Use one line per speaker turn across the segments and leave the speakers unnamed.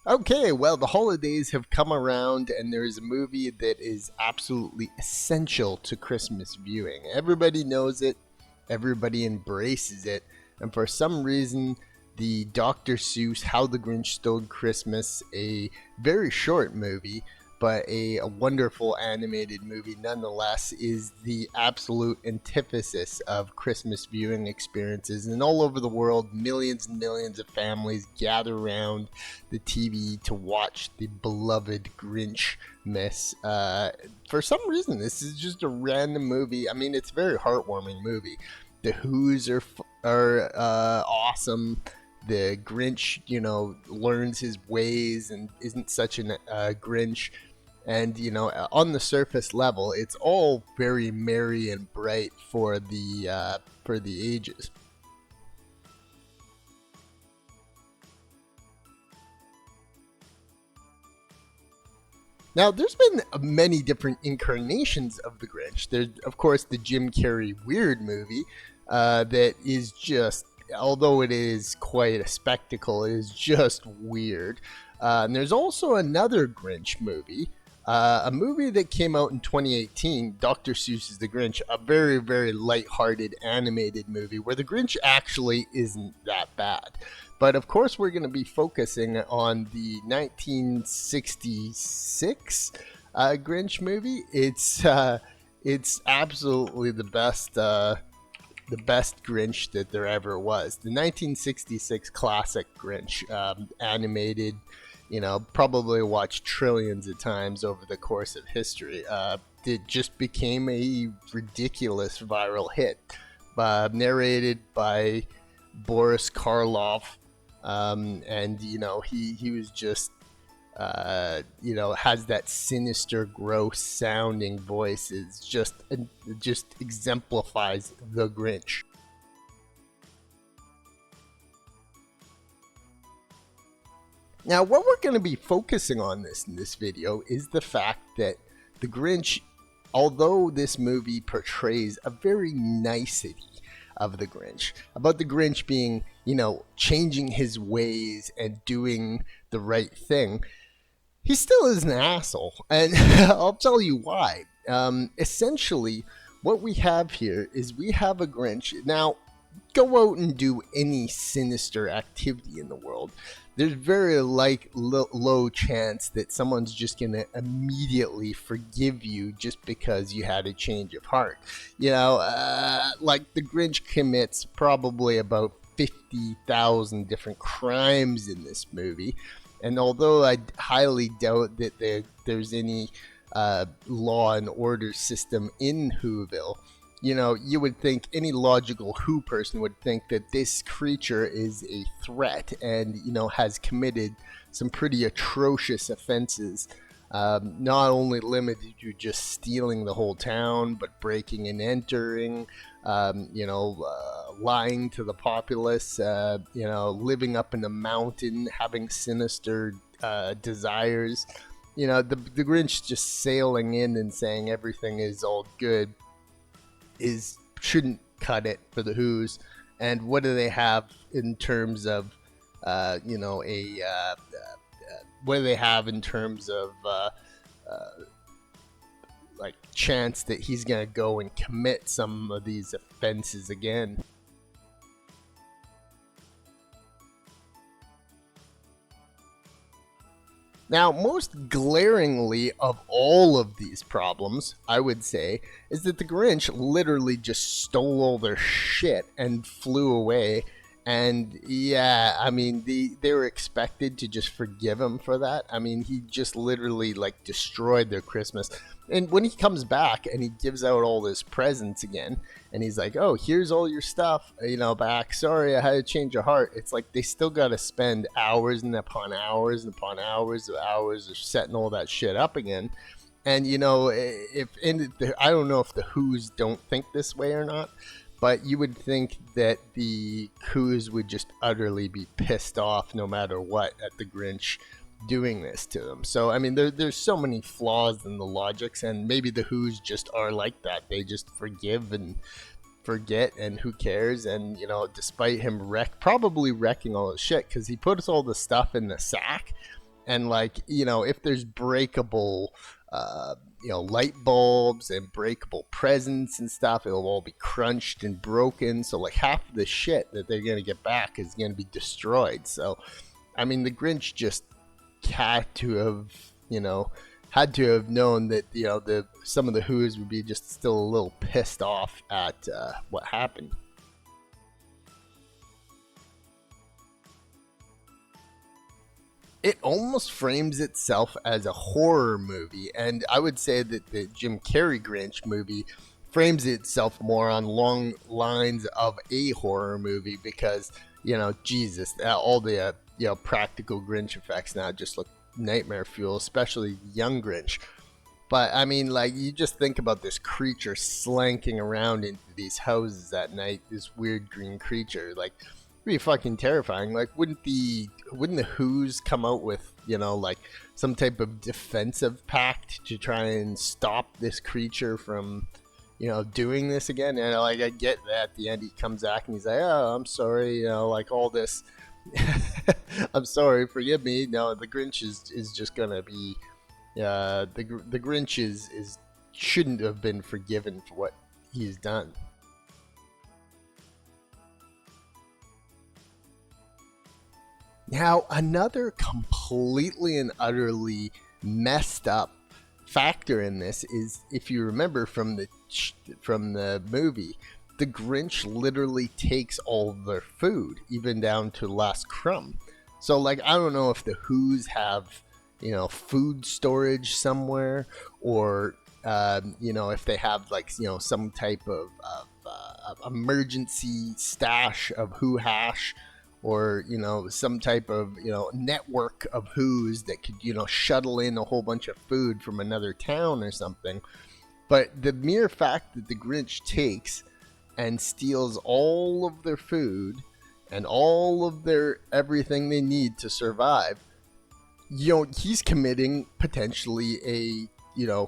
Okay, well, the holidays have come around, and there is a movie that is absolutely essential to Christmas viewing. Everybody knows it, everybody embraces it, and for some reason, the Dr. Seuss How the Grinch Stole Christmas, a very short movie, but a wonderful animated movie nonetheless, is the absolute antithesis of Christmas viewing experiences. And all over the world, millions and millions of families gather around the TV to watch the beloved Grinch miss. For some reason, this is just a random movie. I mean, it's a very heartwarming movie. The Who's are awesome. The Grinch, learns his ways and isn't such a Grinch. And on the surface level, it's all very merry and bright for the ages. Now, there's been many different incarnations of the Grinch. There's, of course, the Jim Carrey Weird movie that is just, although it is quite a spectacle, it is just weird. And there's also another Grinch movie, a movie that came out in 2018, Dr. Seuss's The Grinch, a very, very lighthearted animated movie where the Grinch actually isn't that bad. But of course, we're going to be focusing on the 1966 Grinch movie. It's absolutely the best Grinch that there ever was. The 1966 classic Grinch, animated, probably watched trillions of times over the course of history. It just became a ridiculous viral hit, narrated by Boris Karloff. And he was just has that sinister, gross sounding voice. It's just exemplifies the Grinch. Now, what we're going to be focusing on in this video is the fact that the Grinch, although this movie portrays a very nicety of the Grinch, about the Grinch being, changing his ways and doing the right thing, he still is an asshole. And I'll tell you why. Essentially, what we have here is we have a Grinch. Now, go out and do any sinister activity in the world. There's very low chance that someone's just going to immediately forgive you just because you had a change of heart. Like the Grinch commits probably about 50,000 different crimes in this movie. And although I highly doubt that there's any law and order system in Whoville, you would think any logical Who person would think that this creature is a threat and, has committed some pretty atrocious offenses. Not only limited to just stealing the whole town, but breaking and entering, lying to the populace, living up in the mountain, having sinister desires. The Grinch just sailing in and saying everything is all good shouldn't cut it for the Who's. And what do they have in terms of what do they have in terms of like chance that he's gonna go and commit some of these offenses again? Now, most glaringly of all of these problems, I would say, is that the Grinch literally just stole all their shit and flew away. And yeah, I mean, they were expected to just forgive him for that. I mean, he just literally like destroyed their Christmas. And when he comes back and he gives out all his presents again, and he's like, "Oh, here's all your stuff, back. Sorry, I had to change your heart." It's like they still got to spend hours and upon hours and upon hours of hours of setting all that shit up again. And I don't know if the Who's don't think this way or not, but you would think that the Who's would just utterly be pissed off no matter what at the Grinch doing this to them. So I mean, there's so many flaws in the logics, and maybe the Who's just are like that. They just forgive and forget, and who cares? And despite him probably wrecking all his shit, because he puts all the stuff in the sack, And like, if there's breakable light bulbs and breakable presents and stuff, it'll all be crunched and broken. So like half of the shit that they're gonna get back is gonna be destroyed. So I mean, the Grinch just had to have, known that the some of the Who's would be just still a little pissed off at what happened. It almost frames itself as a horror movie, and I would say that the Jim Carrey Grinch movie frames itself more on long lines of a horror movie because Jesus, all the practical Grinch effects now just look nightmare fuel, especially young Grinch. But I mean, like, you just think about this creature slanking around into these houses at night, this weird green creature, like, it'd be fucking terrifying. Like, wouldn't the Who's come out with, like some type of defensive pact to try and stop this creature from, doing this again? And like, I get that at the end he comes back and he's like, oh, I'm sorry, like all this. I'm sorry, forgive me. No, the Grinch is just gonna be, the Grinch is shouldn't have been forgiven for what he's done. Now, another completely and utterly messed up factor in this is, if you remember from the movie, the Grinch literally takes all their food, even down to the last crumb. So, like, I don't know if the Who's have, food storage somewhere, or if they have like some type of emergency stash of Who hash, or some type of network of Who's that could shuttle in a whole bunch of food from another town or something. But the mere fact that the Grinch takes and steals all of their food and all of their everything they need to survive, he's committing potentially a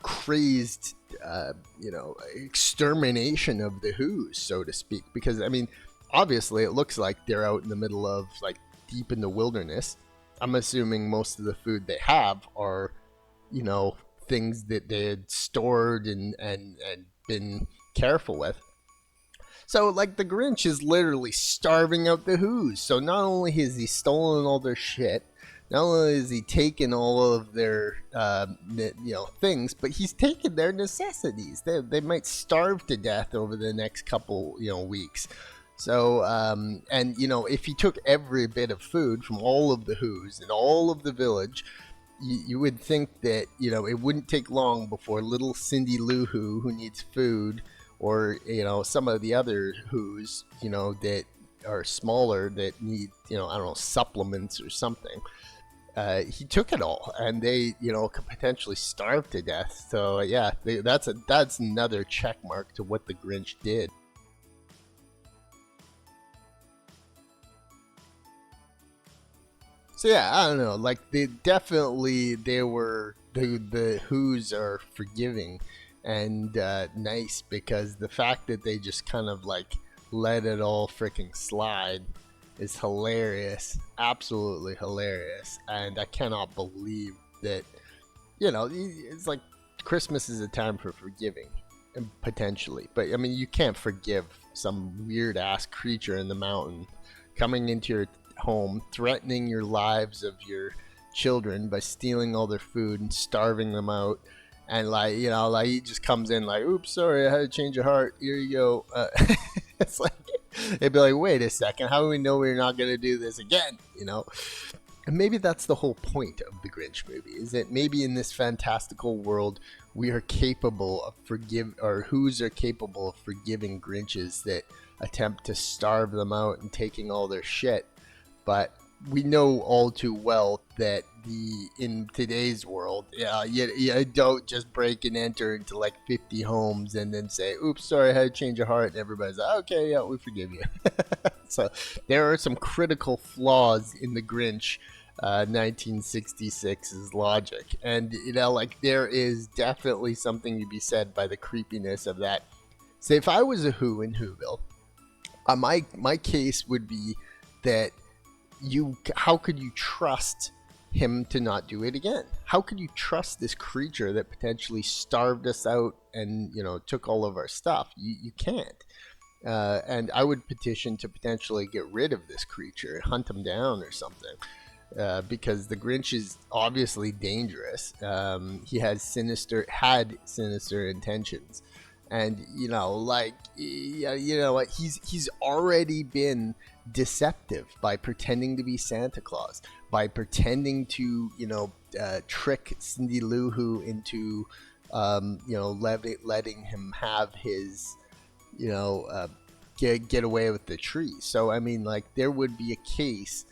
crazed extermination of the Who's, so to speak. Because I mean, obviously, it looks like they're out in the middle of, like, deep in the wilderness. I'm assuming most of the food they have are, things that they had stored and been careful with. So, like, the Grinch is literally starving out the Who's. So not only has he stolen all their shit, not only has he taken all of their, things, but he's taken their necessities. They might starve to death over the next couple, weeks. So, and if he took every bit of food from all of the Who's and all of the village, you would think that, it wouldn't take long before little Cindy Lou who needs food, or, some of the other Who's, that are smaller that need, I don't know, supplements or something. He took it all, and they, could potentially starve to death. So, yeah, that's another check mark to what the Grinch did. So yeah, I don't know. Like, they were the Who's are forgiving and nice, because the fact that they just kind of like let it all freaking slide is hilarious, absolutely hilarious. And I cannot believe that it's like Christmas is a time for forgiving, and potentially, but I mean, you can't forgive some weird ass creature in the mountain coming into your home, threatening your lives of your children by stealing all their food and starving them out. And like, like, he just comes in like, oops, sorry, I had to change your heart, here you go. It's like, it'd be like, wait a second, how do we know we're not going to do this again? And maybe that's the whole point of the Grinch movie, is that maybe in this fantastical world, we are capable of or Who's are capable of forgiving Grinches that attempt to starve them out and taking all their shit. But we know all too well that in today's world, you don't just break and enter into like 50 homes and then say, oops, sorry, I had to change your heart, and everybody's like, okay, yeah, we forgive you. So there are some critical flaws in the Grinch 1966's logic, and like, there is definitely something to be said by the creepiness of that. Say if I was a Who in Whoville, my case would be that how could you trust him to not do it again. How could you trust this creature that potentially starved us out and, you know, took all of our stuff? You can't. And I would petition to potentially get rid of this creature, hunt him down or something. Because the Grinch is obviously dangerous. He had sinister intentions, and you know, like, you know what? He's already been deceptive by pretending to be Santa Claus, by pretending to, you know, trick Cindy Lou Who into, you know, letting him have his, you know, get away with the tree. So I mean, like, there would be a case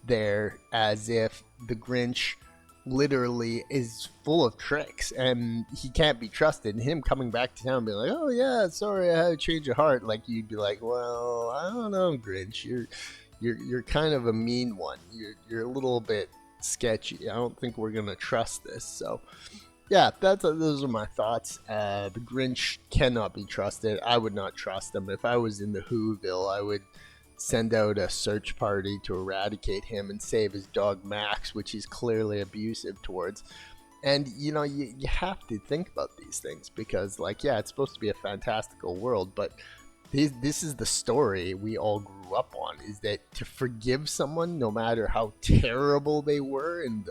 there as if the Grinch literally is full of tricks and he can't be trusted. And him coming back to town and being like, "Oh yeah, sorry, I had a change of heart," like, you'd be like, "Well, I don't know, Grinch. You're kind of a mean one. You're a little bit sketchy. I don't think we're gonna trust this." So yeah, those are my thoughts. The Grinch cannot be trusted. I would not trust him. If I was in the Whoville, I would send out a search party to eradicate him and save his dog Max, which he's clearly abusive towards. And you know, you have to think about these things because, like, yeah, it's supposed to be a fantastical world, but this is the story we all grew up on, is that to forgive someone no matter how terrible they were and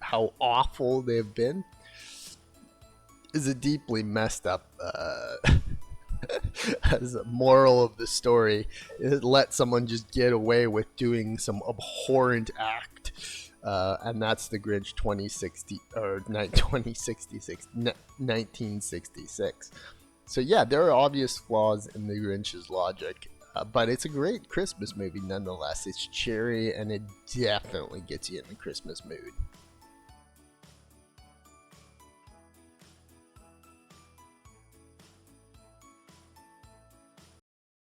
how awful they've been is a deeply messed up as a moral of the story. Let someone just get away with doing some abhorrent act, and that's the Grinch 1966. So yeah, there are obvious flaws in the Grinch's logic, but it's a great Christmas movie nonetheless. It's cheery and it definitely gets you in the Christmas mood.